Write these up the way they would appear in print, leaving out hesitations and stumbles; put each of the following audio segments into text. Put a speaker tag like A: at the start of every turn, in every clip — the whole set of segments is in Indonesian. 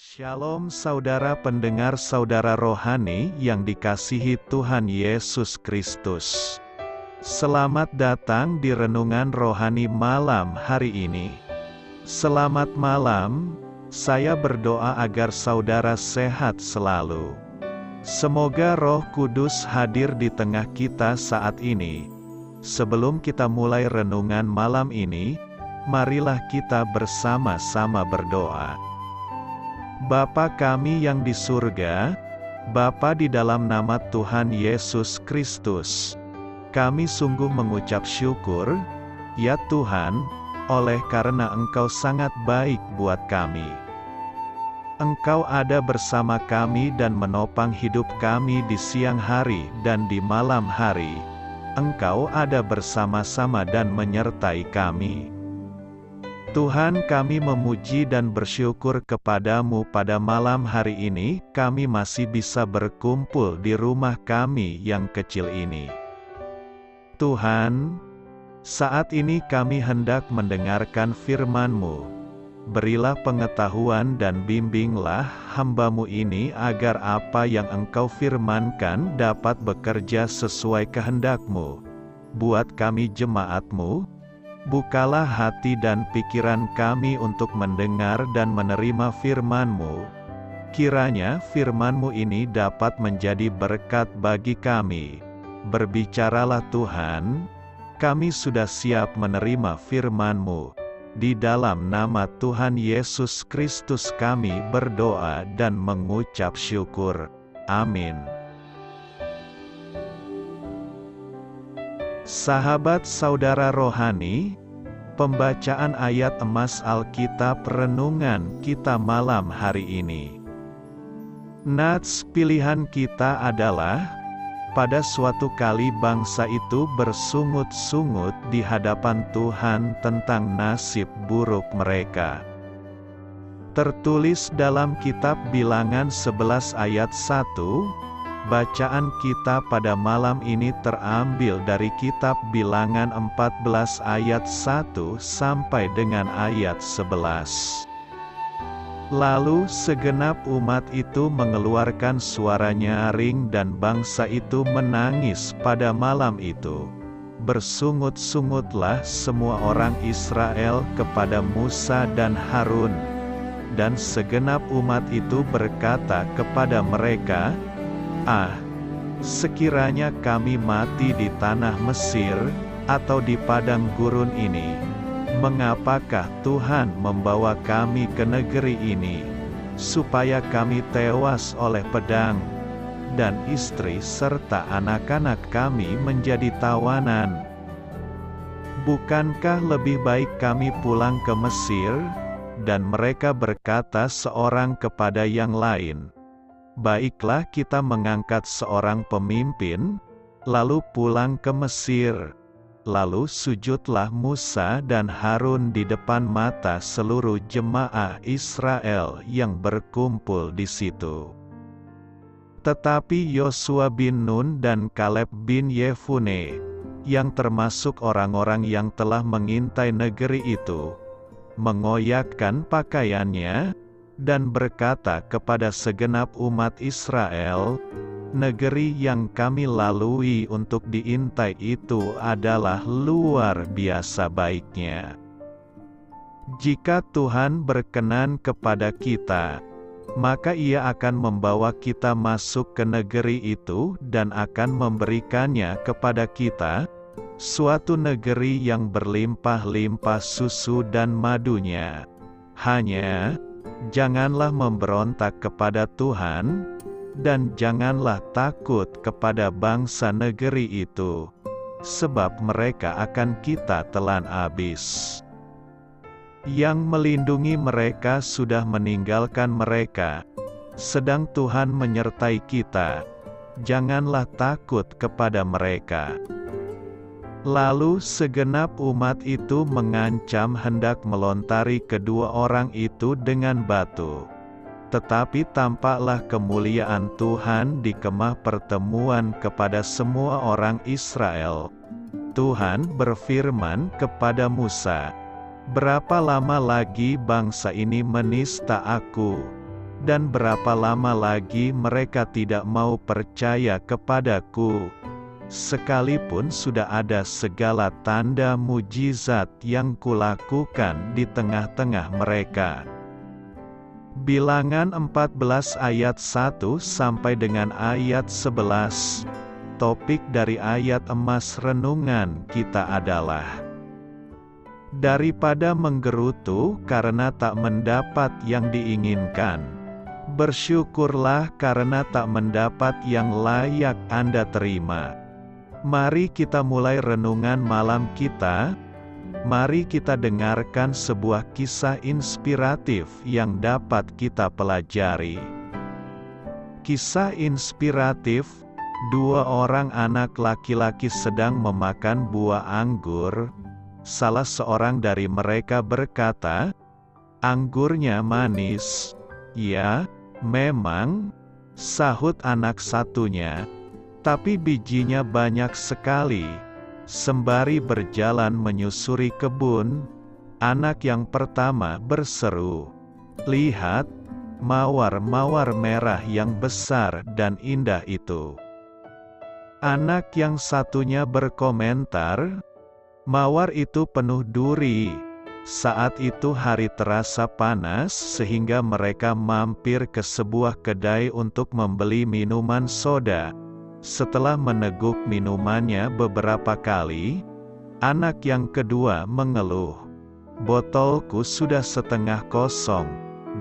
A: Shalom saudara pendengar saudara rohani yang dikasihi Tuhan Yesus Kristus. Selamat datang di renungan rohani malam hari ini. Selamat malam, saya berdoa agar saudara sehat selalu. Semoga Roh Kudus hadir di tengah kita saat ini. Sebelum kita mulai renungan malam ini, marilah kita bersama-sama berdoa. Bapa kami yang di surga, Bapa di dalam nama Tuhan Yesus Kristus, kami sungguh mengucap syukur, ya Tuhan, oleh karena Engkau sangat baik buat kami. Engkau ada bersama kami dan menopang hidup kami di siang hari dan di malam hari. Engkau ada bersama-sama dan menyertai kami. Tuhan, kami memuji dan bersyukur kepadamu pada malam hari ini, kami masih bisa berkumpul di rumah kami yang kecil ini. Tuhan, saat ini kami hendak mendengarkan firman-Mu. Berilah pengetahuan dan bimbinglah hamba-Mu ini agar apa yang Engkau firmankan dapat bekerja sesuai kehendak-Mu. Buat kami jemaat-Mu, bukalah hati dan pikiran kami untuk mendengar dan menerima firman-Mu. Kiranya firman-Mu ini dapat menjadi berkat bagi kami. Berbicaralah Tuhan, kami sudah siap menerima firman-Mu. Di dalam nama Tuhan Yesus Kristus kami berdoa dan mengucap syukur. Amin. Sahabat saudara rohani, pembacaan ayat emas Alkitab renungan kita malam hari ini. Nats pilihan kita adalah, pada suatu kali bangsa itu bersungut-sungut di hadapan Tuhan tentang nasib buruk mereka. Tertulis dalam kitab Bilangan 11 ayat 1, bacaan kita pada malam ini terambil dari kitab Bilangan 14 ayat 1 sampai dengan ayat 11. Lalu segenap umat itu mengeluarkan suara nyaring dan bangsa itu menangis pada malam itu. Bersungut-sungutlah semua orang Israel kepada Musa dan Harun. Dan segenap umat itu berkata kepada mereka, "Ah, sekiranya kami mati di tanah Mesir, atau di padang gurun ini, mengapakah Tuhan membawa kami ke negeri ini, supaya kami tewas oleh pedang, dan istri serta anak-anak kami menjadi tawanan? Bukankah lebih baik kami pulang ke Mesir?" Dan mereka berkata seorang kepada yang lain, "Baiklah kita mengangkat seorang pemimpin, lalu pulang ke Mesir." Lalu sujudlah Musa dan Harun di depan mata seluruh jemaah Israel yang berkumpul di situ. Tetapi Yosua bin Nun dan Kaleb bin Yefune, yang termasuk orang-orang yang telah mengintai negeri itu, mengoyakkan pakaiannya, dan berkata kepada segenap umat Israel, "Negeri yang kami lalui untuk diintai itu adalah luar biasa baiknya. Jika Tuhan berkenan kepada kita, maka Ia akan membawa kita masuk ke negeri itu dan akan memberikannya kepada kita, suatu negeri yang berlimpah-limpah susu dan madunya. Hanya, janganlah memberontak kepada Tuhan, dan janganlah takut kepada bangsa negeri itu, sebab mereka akan kita telan habis. Yang melindungi mereka sudah meninggalkan mereka, sedang Tuhan menyertai kita. Janganlah takut kepada mereka." Lalu segenap umat itu mengancam hendak melontari kedua orang itu dengan batu. Tetapi tampaklah kemuliaan Tuhan di kemah pertemuan kepada semua orang Israel. Tuhan berfirman kepada Musa, "Berapa lama lagi bangsa ini menista Aku? Dan berapa lama lagi mereka tidak mau percaya kepadaku, sekalipun sudah ada segala tanda mujizat yang kulakukan di tengah-tengah mereka. Bilangan 14 ayat 1 sampai dengan ayat 11. Topik dari ayat emas renungan kita adalah daripada menggerutu karena tak mendapat yang diinginkan, bersyukurlah karena tak mendapat yang layak Anda terima. Mari kita mulai renungan malam kita. Mari kita dengarkan sebuah kisah inspiratif yang dapat kita pelajari. Kisah inspiratif, dua orang anak laki-laki sedang memakan buah anggur. Salah seorang dari mereka berkata, "Anggurnya manis." "Ya, memang," sahut anak satunya, "tapi bijinya banyak sekali." Sembari berjalan menyusuri kebun, anak yang pertama berseru, "Lihat, mawar-mawar merah yang besar dan indah itu." Anak yang satunya berkomentar, "Mawar itu penuh duri." Saat itu hari terasa panas sehingga mereka mampir ke sebuah kedai untuk membeli minuman soda. Setelah meneguk minumannya beberapa kali, anak yang kedua mengeluh, "Botolku sudah setengah kosong."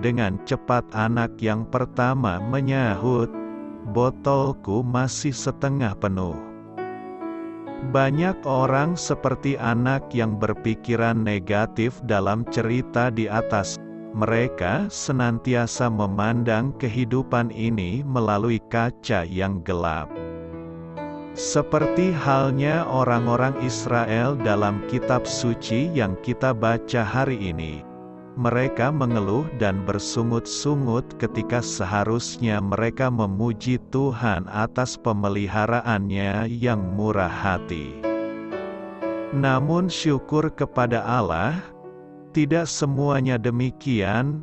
A: Dengan cepat anak yang pertama menyahut, "Botolku masih setengah penuh." Banyak orang seperti anak yang berpikiran negatif dalam cerita di atas. Mereka senantiasa memandang kehidupan ini melalui kaca yang gelap. Seperti halnya orang-orang Israel dalam kitab suci yang kita baca hari ini. Mereka mengeluh dan bersungut-sungut ketika seharusnya mereka memuji Tuhan atas pemeliharaannya yang murah hati. Namun syukur kepada Allah, tidak semuanya demikian.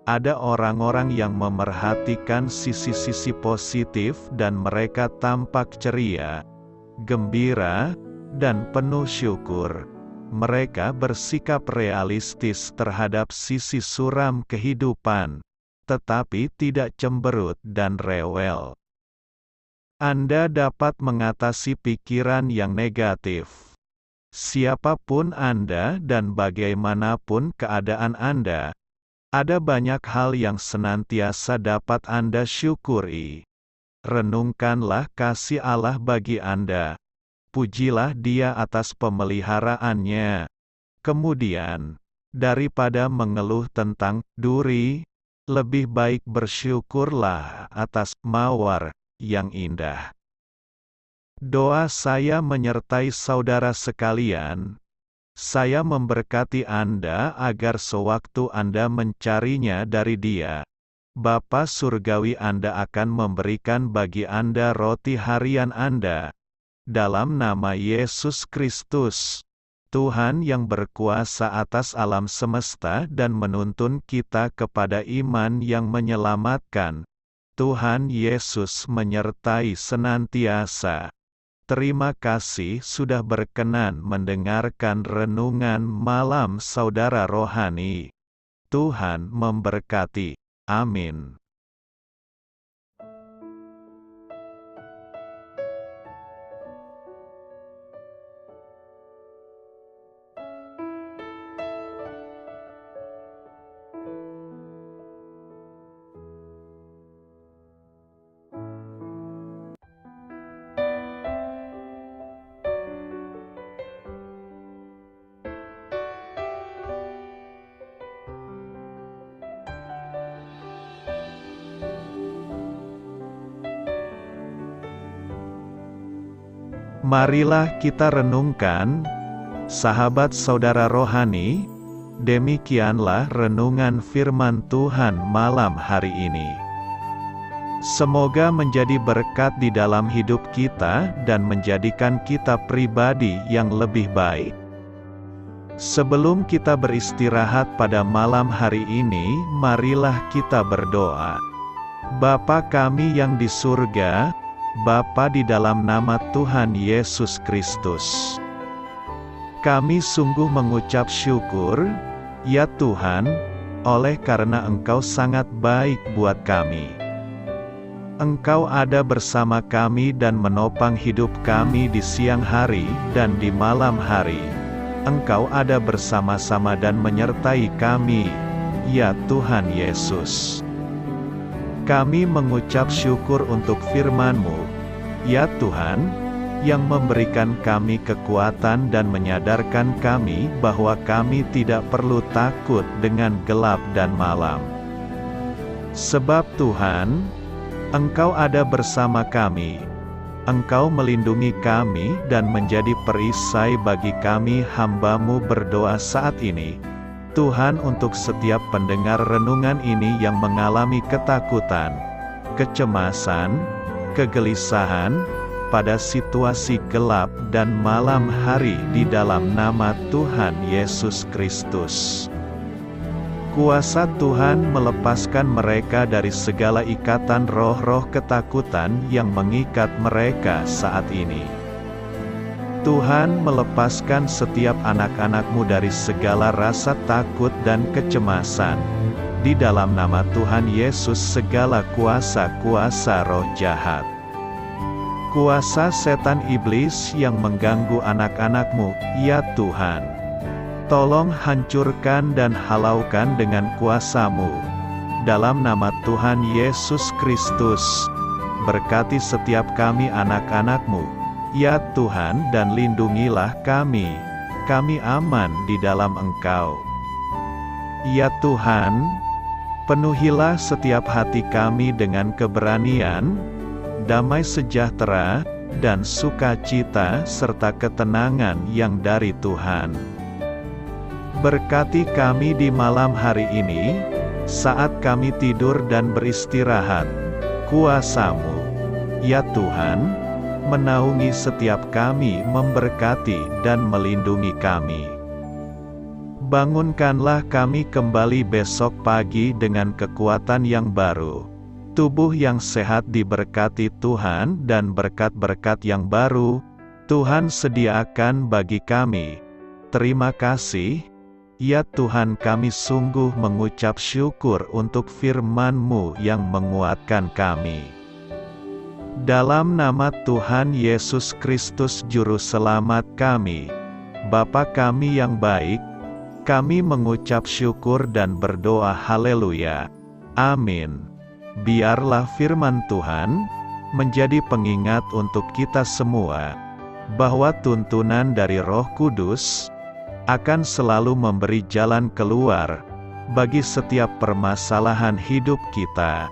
A: Ada orang-orang yang memerhatikan sisi-sisi positif dan mereka tampak ceria, gembira, dan penuh syukur. Mereka bersikap realistis terhadap sisi suram kehidupan, tetapi tidak cemberut dan rewel. Anda dapat mengatasi pikiran yang negatif. Siapapun Anda dan bagaimanapun keadaan Anda, ada banyak hal yang senantiasa dapat Anda syukuri. Renungkanlah kasih Allah bagi Anda. Pujilah Dia atas pemeliharaannya. Kemudian, daripada mengeluh tentang duri, lebih baik bersyukurlah atas mawar yang indah. Doa saya menyertai saudara sekalian. Saya memberkati Anda agar sewaktu Anda mencarinya dari Dia, Bapa Surgawi Anda akan memberikan bagi Anda roti harian Anda. Dalam nama Yesus Kristus, Tuhan yang berkuasa atas alam semesta dan menuntun kita kepada iman yang menyelamatkan, Tuhan Yesus menyertai senantiasa. Terima kasih sudah berkenan mendengarkan renungan malam saudara rohani. Tuhan memberkati. Amin. Marilah kita renungkan, sahabat saudara rohani, demikianlah renungan firman Tuhan malam hari ini. Semoga menjadi berkat di dalam hidup kita dan menjadikan kita pribadi yang lebih baik. Sebelum kita beristirahat pada malam hari ini, marilah kita berdoa. Bapa kami yang di surga, Bapa di dalam nama Tuhan Yesus Kristus. Kami sungguh mengucap syukur, ya Tuhan, oleh karena Engkau sangat baik buat kami. Engkau ada bersama kami dan menopang hidup kami di siang hari dan di malam hari. Engkau ada bersama-sama dan menyertai kami, ya Tuhan Yesus. Kami mengucap syukur untuk firman-Mu, ya Tuhan, yang memberikan kami kekuatan dan menyadarkan kami bahwa kami tidak perlu takut dengan gelap dan malam. Sebab Tuhan, Engkau ada bersama kami. Engkau melindungi kami dan menjadi perisai bagi kami hamba-Mu berdoa saat ini. Tuhan, untuk setiap pendengar renungan ini yang mengalami ketakutan, kecemasan, kegelisahan, pada situasi gelap dan malam hari di dalam nama Tuhan Yesus Kristus. Kuasa Tuhan melepaskan mereka dari segala ikatan roh-roh ketakutan yang mengikat mereka saat ini. Tuhan melepaskan setiap anak-anak-Mu dari segala rasa takut dan kecemasan. Di dalam nama Tuhan Yesus segala kuasa-kuasa roh jahat, kuasa setan iblis yang mengganggu anak-anak-Mu, ya Tuhan, tolong hancurkan dan halaukan dengan kuasa-Mu. Dalam nama Tuhan Yesus Kristus, berkati setiap kami anak-anak-Mu, ya Tuhan, dan lindungilah kami. Kami aman di dalam Engkau. Ya Tuhan, penuhilah setiap hati kami dengan keberanian, damai sejahtera, dan sukacita serta ketenangan yang dari Tuhan. Berkati kami di malam hari ini, saat kami tidur dan beristirahat. Kuasa-Mu, ya Tuhan, menaungi setiap kami, memberkati dan melindungi kami. Bangunkanlah kami kembali besok pagi dengan kekuatan yang baru. Tubuh yang sehat diberkati Tuhan dan berkat-berkat yang baru Tuhan sediakan bagi kami. Terima kasih, ya Tuhan, kami sungguh mengucap syukur untuk firman-Mu yang menguatkan kami. Dalam nama Tuhan Yesus Kristus Juru Selamat kami, Bapa kami yang baik, kami mengucap syukur dan berdoa haleluya. Amin. Biarlah firman Tuhan menjadi pengingat untuk kita semua, bahwa tuntunan dari Roh Kudus akan selalu memberi jalan keluar bagi setiap permasalahan hidup kita,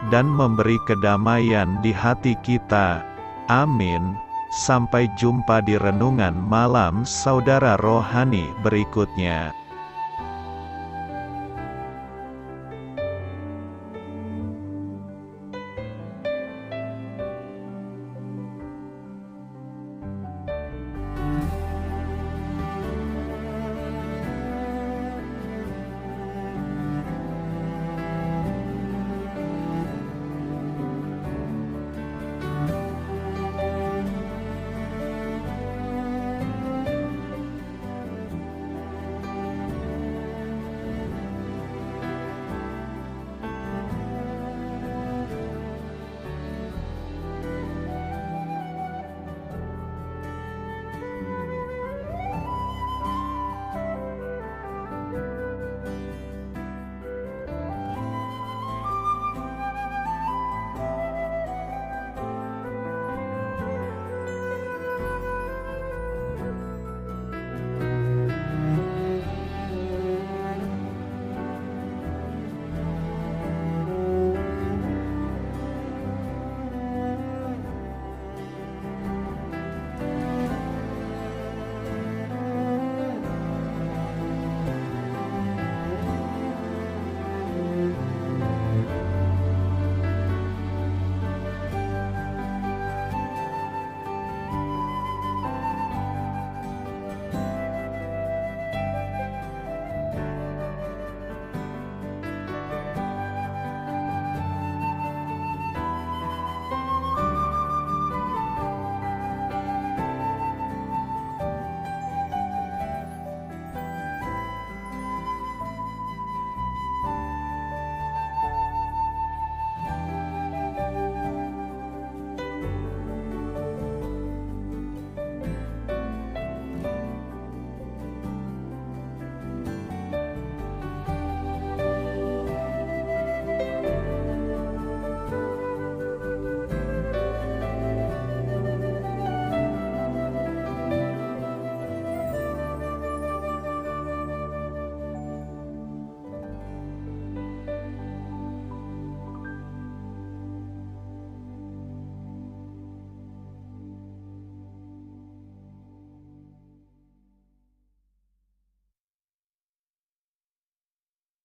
A: dan memberi kedamaian di hati kita. Amin. Sampai jumpa di renungan malam saudara rohani berikutnya.